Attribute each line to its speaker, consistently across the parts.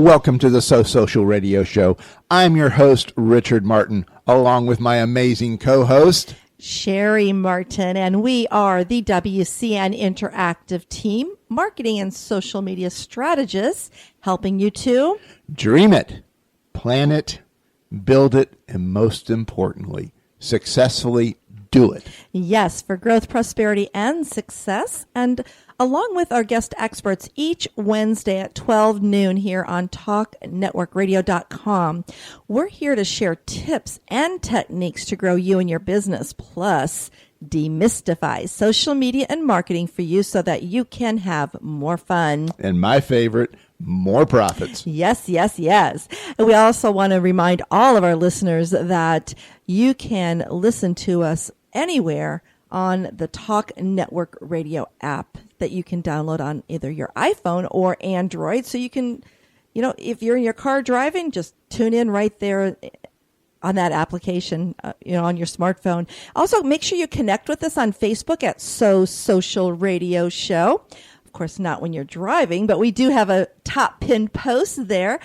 Speaker 1: Welcome to the So Social Radio Show. I'm your host, Richard Martin, along with my amazing co-host,
Speaker 2: Cheri Martin, and we are the WCN Interactive team, marketing and social media strategists, helping you to
Speaker 1: dream it, plan it, build it, and most importantly, successfully do it.
Speaker 2: Yes, for growth, prosperity, and success. And along with our guest experts each Wednesday at 12 noon here on TalkNetworkRadio.com, we're here to share tips and techniques to grow you and your business, plus demystify social media and marketing for you so that you can have more fun.
Speaker 1: And my favorite, more profits.
Speaker 2: Yes, yes, yes. And we also want to remind all of our listeners that you can listen to us anywhere on the Talk Network Radio app that you can download on either your iPhone or Android. So you can, if you're in your car driving, just tune in right there on that application, on your smartphone. Also, make sure you connect with us on Facebook at So Social Radio Show. Of course, not when you're driving, but we do have a top pinned post there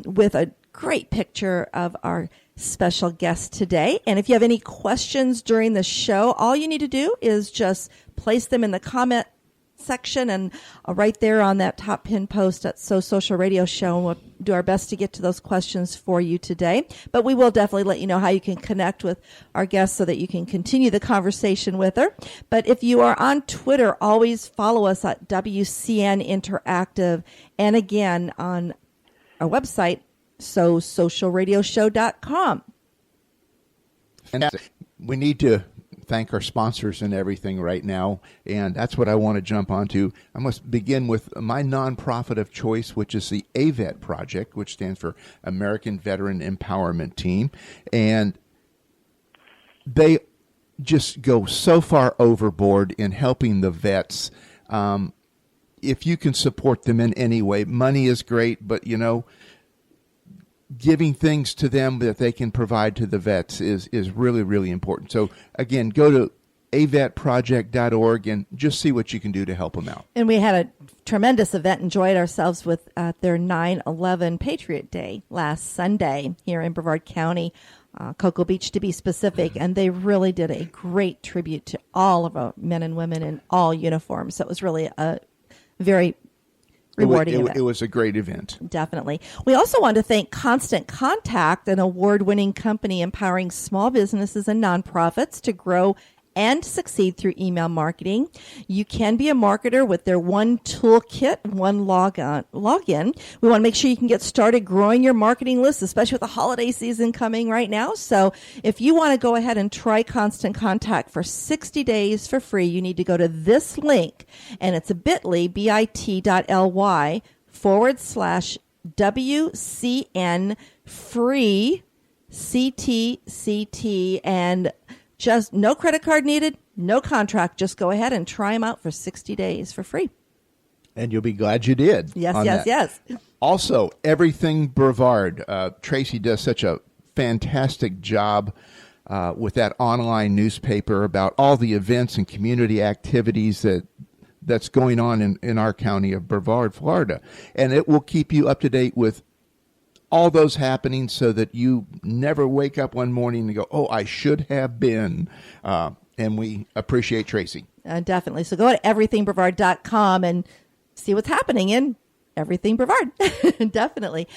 Speaker 2: with a great picture of our special guest today. And if you have any questions during the show, all you need to do is just place them in the comment section and right there on that top pin post at So Social Radio Show, and we'll do our best to get to those questions for you today. But we will definitely let you know how you can connect with our guest so that you can continue the conversation with her. But if you are on Twitter, always follow us at WCN Interactive, and again on our website, SoSocialRadioShow.com.
Speaker 1: And we need to thank our sponsors and everything right now, and that's what I want to jump onto. I must begin with my nonprofit of choice, which is the AVET Project, which stands for American Veteran Empowerment Team, and they just go so far overboard in helping the vets. If you can support them in any way, money is great, but giving things to them that they can provide to the vets is really, really important. So, again, go to avetproject.org and just see what you can do to help them out.
Speaker 2: And we had a tremendous event, enjoyed ourselves with their 9/11 Patriot Day last Sunday here in Brevard County, Cocoa Beach to be specific, and they really did a great tribute to all of our men and women in all uniforms. So it was really a very rewarding event.
Speaker 1: It was a great event.
Speaker 2: Definitely. We also want to thank Constant Contact, an award-winning company empowering small businesses and nonprofits to grow and succeed through email marketing. You can be a marketer with their one toolkit, one login. We want to make sure you can get started growing your marketing list, especially with the holiday season coming right now. So if you want to go ahead and try Constant Contact for 60 days for free, you need to go to this link, and it's a bit.ly/WCN free CTCT, and just no credit card needed, no contract. Just go ahead and try them out for 60 days for free.
Speaker 1: And you'll be glad you did.
Speaker 2: Yes.
Speaker 1: Also, Everything Brevard. Tracy does such a fantastic job with that online newspaper about all the events and community activities that's going on in our county of Brevard, Florida. And it will keep you up to date with all those happenings so that you never wake up one morning and go, oh, I should have been. And we appreciate Tracy.
Speaker 2: Definitely. So go to everythingbrevard.com and see what's happening in Everything Brevard. Definitely.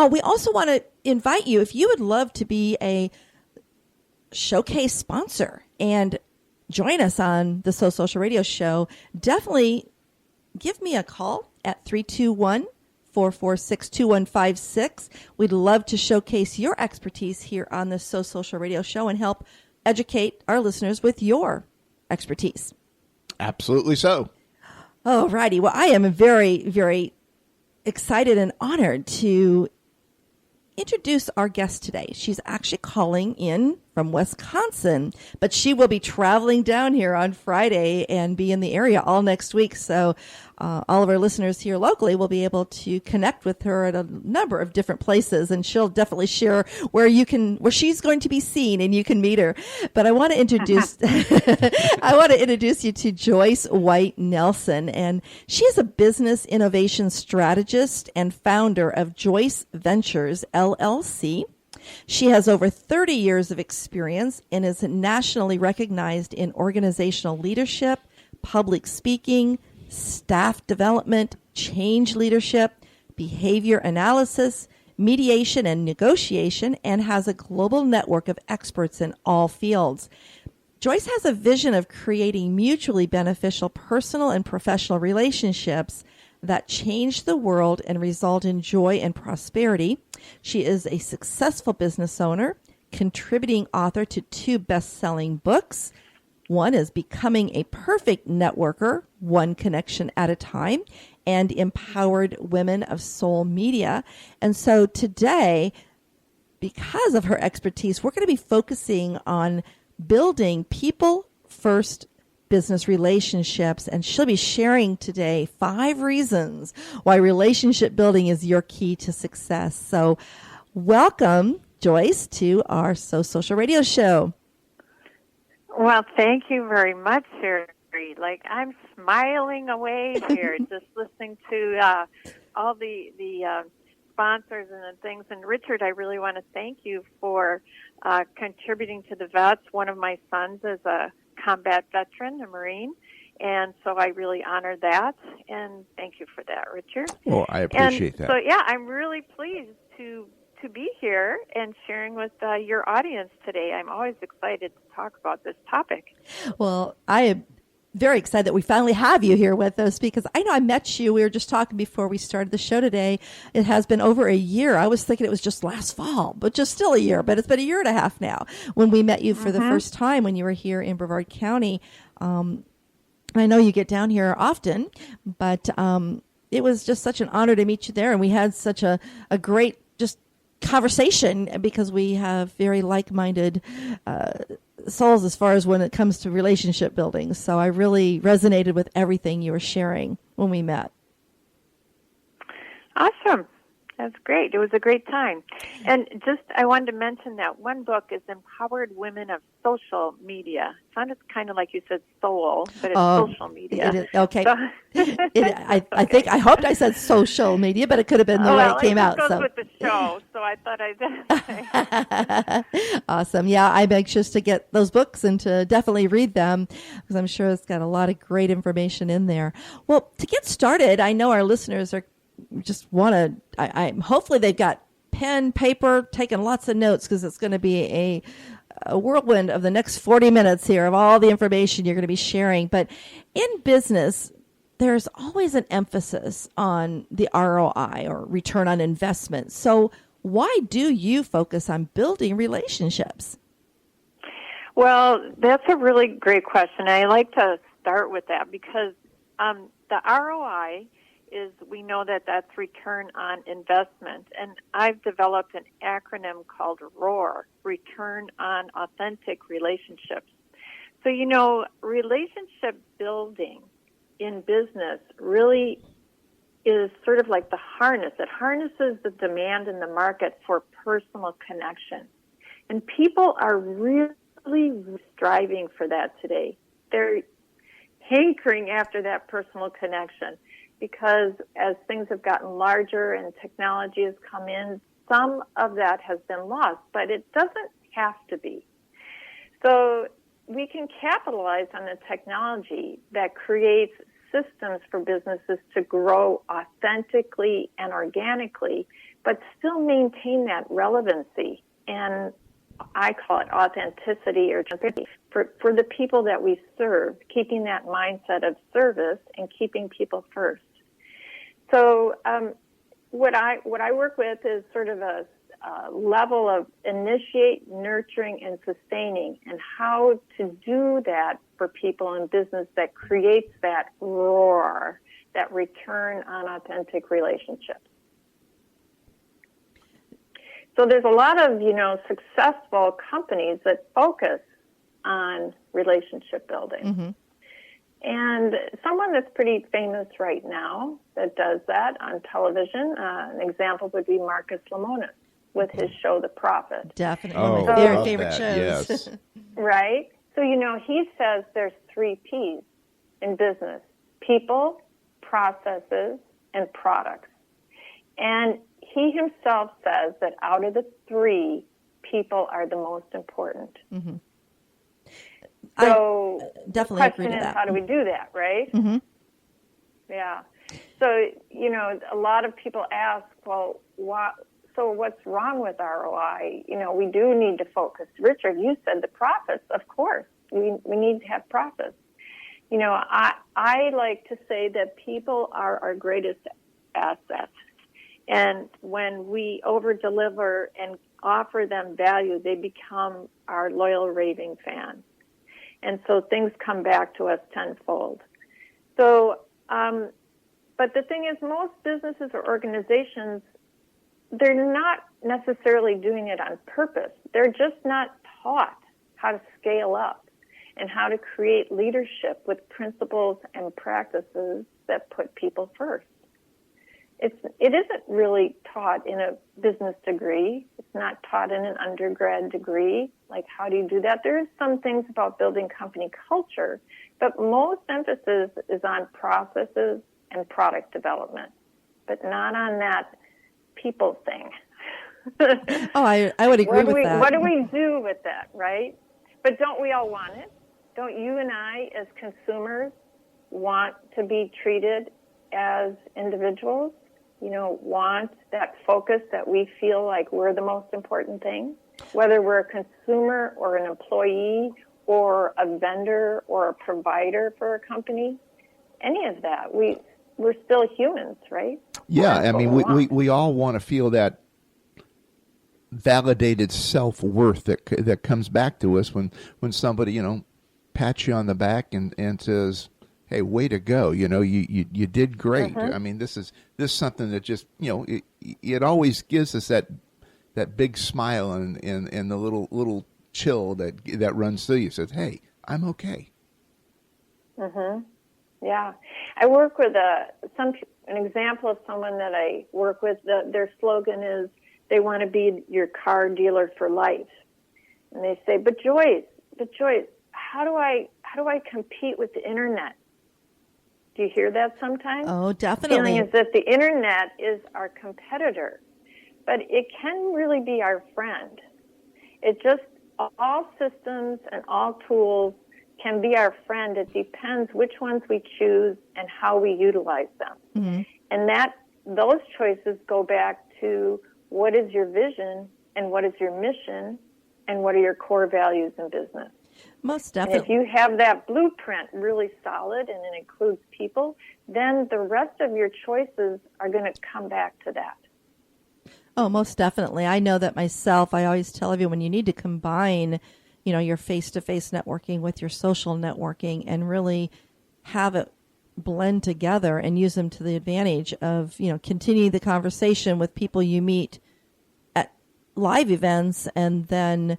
Speaker 2: We also want to invite you, if you would love to be a showcase sponsor and join us on the So Social Radio Show, definitely give me a call at 321-446-2156. We'd love to showcase your expertise here on the So Social Radio Show and help educate our listeners with your expertise.
Speaker 1: Absolutely so.
Speaker 2: All righty. Well, I am very, very excited and honored to introduce our guest today. She's actually calling in from Wisconsin, but she will be traveling down here on Friday and be in the area all next week. So all of our listeners here locally will be able to connect with her at a number of different places, and she'll definitely share where she's going to be seen and you can meet her. But I want to introduce you to Joyce White Nelson, and she is a business innovation strategist and founder of Joyce Ventures LLC. She has over 30 years of experience and is nationally recognized in organizational leadership, public speaking, staff development, change leadership, behavior analysis, mediation and negotiation, and has a global network of experts in all fields. Joyce has a vision of creating mutually beneficial personal and professional relationships that change the world and result in joy and prosperity. She is a successful business owner, contributing author to 2 best-selling books. One is Becoming a Perfect Networker, One Connection at a Time, and Empowered Women of Soul Media. And so today, because of her expertise, we're going to be focusing on building people-first business relationships, and she'll be sharing today 5 reasons why relationship building is your key to success. So welcome, Joyce, to our So Social Radio show.
Speaker 3: Well, thank you very much, Cheri. Like, I'm smiling away here just listening to all the sponsors and the things. And Richard, I really want to thank you for contributing to the vets. One of my sons is a combat veteran, a Marine, and so I really honor that. And thank you for that, Richard.
Speaker 1: Well, I appreciate that.
Speaker 3: So, yeah, I'm really pleased to be here and sharing with your audience today. I'm always excited to talk about this topic.
Speaker 2: Well, I am very excited that we finally have you here with us, because I know I met you. We were just talking before we started the show today. It has been over a year. I was thinking it was just last fall, but just still a year. But it's been a year and a half now when we met you for the first time when you were here in Brevard County. I know you get down here often, but it was just such an honor to meet you there. And we had such a great just conversation, because we have very like-minded souls as far as when it comes to relationship building. So I really resonated with everything you were sharing when we met.
Speaker 3: Awesome. That's great. It was a great time. And just, I wanted to mention that one book is Empowered Women of Social Media. It sounded kind of like you said soul, but it's social media.
Speaker 2: It is, okay. So, I hoped I said social media, but it could have been the way it came out.
Speaker 3: Well, it goes with the show, so I thought I did.
Speaker 2: Awesome. Yeah, I'm anxious to get those books and to definitely read them, because I'm sure it's got a lot of great information in there. Well, to get started, I know our listeners are just want to, hopefully they've got pen, paper, taking lots of notes, because it's going to be a whirlwind of the next 40 minutes here of all the information you're going to be sharing. But in business, there's always an emphasis on the ROI, or return on investment. So why do you focus on building relationships?
Speaker 3: Well, that's a really great question. I like to start with that because the ROI is, we know that that's return on investment. And I've developed an acronym called ROAR, Return on Authentic Relationships. So, you know, relationship building in business really is sort of like the harness. It harnesses the demand in the market for personal connection. And people are really striving for that today. They're hankering after that personal connection, because as things have gotten larger and technology has come in, some of that has been lost, but it doesn't have to be. So we can capitalize on the technology that creates systems for businesses to grow authentically and organically, but still maintain that relevancy. And I call it authenticity or transparency for the people that we serve, keeping that mindset of service and keeping people first. So what I work with is sort of a level of initiate, nurturing, and sustaining, and how to do that for people in business that creates that ROAR, that return on authentic relationships. So there's a lot of, successful companies that focus on relationship building.
Speaker 2: Mm-hmm.
Speaker 3: And someone that's pretty famous right now that does that on television, an example would be Marcus Lemonis with his show, The Prophet.
Speaker 2: Definitely.
Speaker 1: Oh,
Speaker 2: One of my
Speaker 1: love
Speaker 2: favorite
Speaker 1: that.
Speaker 2: shows.
Speaker 1: Yes.
Speaker 3: Right? So, he says there's 3 P's in business: people, processes, and products. And he himself says that out of the 3, people are the most important.
Speaker 2: Mm-hmm.
Speaker 3: So
Speaker 2: I definitely
Speaker 3: the
Speaker 2: agree
Speaker 3: question
Speaker 2: to
Speaker 3: is,
Speaker 2: that.
Speaker 3: how do we do that, right?
Speaker 2: Mm-hmm.
Speaker 3: Yeah. So, a lot of people ask, well, what's wrong with ROI? We do need to focus. Richard, you said the profits. Of course, we need to have profits. I like to say that people are our greatest asset. And when we over-deliver and offer them value, they become our loyal, raving fans. And so things come back to us tenfold. So, but the thing is, most businesses or organizations, they're not necessarily doing it on purpose. They're just not taught how to scale up and how to create leadership with principles and practices that put people first. It isn't really taught in a business degree. It's not taught in an undergrad degree. Like, how do you do that? There is some things about building company culture, but most emphasis is on processes and product development, but not on that people thing.
Speaker 2: I would agree with that.
Speaker 3: What do we do with that, right? But don't we all want it? Don't you and I, as consumers, want to be treated as individuals? Want that focus that we feel like we're the most important thing? Whether we're a consumer or an employee or a vendor or a provider for a company, any of that, we're still humans, right?
Speaker 1: Yeah, I mean, we all want to feel that validated self-worth that comes back to us when somebody, pats you on the back and says, hey, way to go, you did great.
Speaker 3: Mm-hmm.
Speaker 1: I mean, this is something that just, it always gives us that big smile and the little chill that runs through you. Says, hey, I'm okay.
Speaker 3: Mm-hmm. Yeah. I work with an example of someone that I work with. Their slogan is, they want to be your car dealer for life. And they say, but Joyce, how do I compete with the internet? Do you hear that sometimes?
Speaker 2: Oh, definitely.
Speaker 3: The feeling is that the internet is our competitor, but it can really be our friend. It just, all systems and all tools can be our friend. It depends which ones we choose and how we utilize them.
Speaker 2: Mm-hmm.
Speaker 3: And those choices go back to, what is your vision and what is your mission and what are your core values in business?
Speaker 2: Most definitely.
Speaker 3: And if you have that blueprint really solid and it includes people, then the rest of your choices are going to come back to that.
Speaker 2: Oh, most definitely. I know that myself. I always tell everyone you need to combine, your face-to-face networking with your social networking and really have it blend together and use them to the advantage of, continue the conversation with people you meet at live events, and then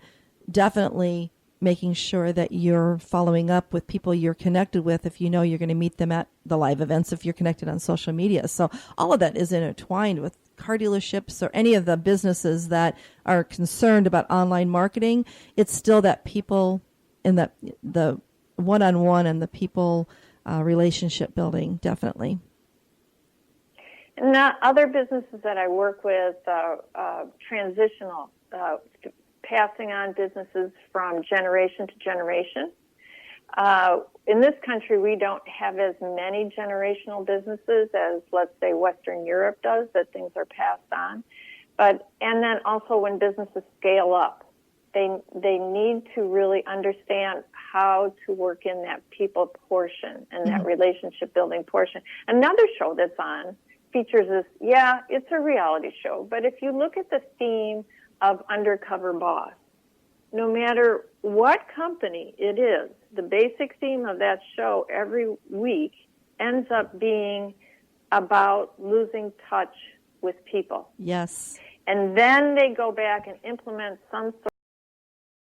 Speaker 2: definitely making sure that you're following up with people you're connected with if you know you're going to meet them at the live events, if you're connected on social media. So all of that is intertwined with car dealerships or any of the businesses that are concerned about online marketing. It's still that people and the one-on-one and the people relationship building, definitely.
Speaker 3: And other businesses that I work with, transitional, passing on businesses from generation to generation. In this country, we don't have as many generational businesses as, let's say, Western Europe does, that things are passed on. And then also when businesses scale up, they need to really understand how to work in that people portion and that relationship building portion. Another show that's on features this, it's a reality show, but if you look at the theme of Undercover Boss, no matter what company it is, the basic theme of that show every week ends up being about losing touch with people.
Speaker 2: Yes.
Speaker 3: and then they go back and implement some sort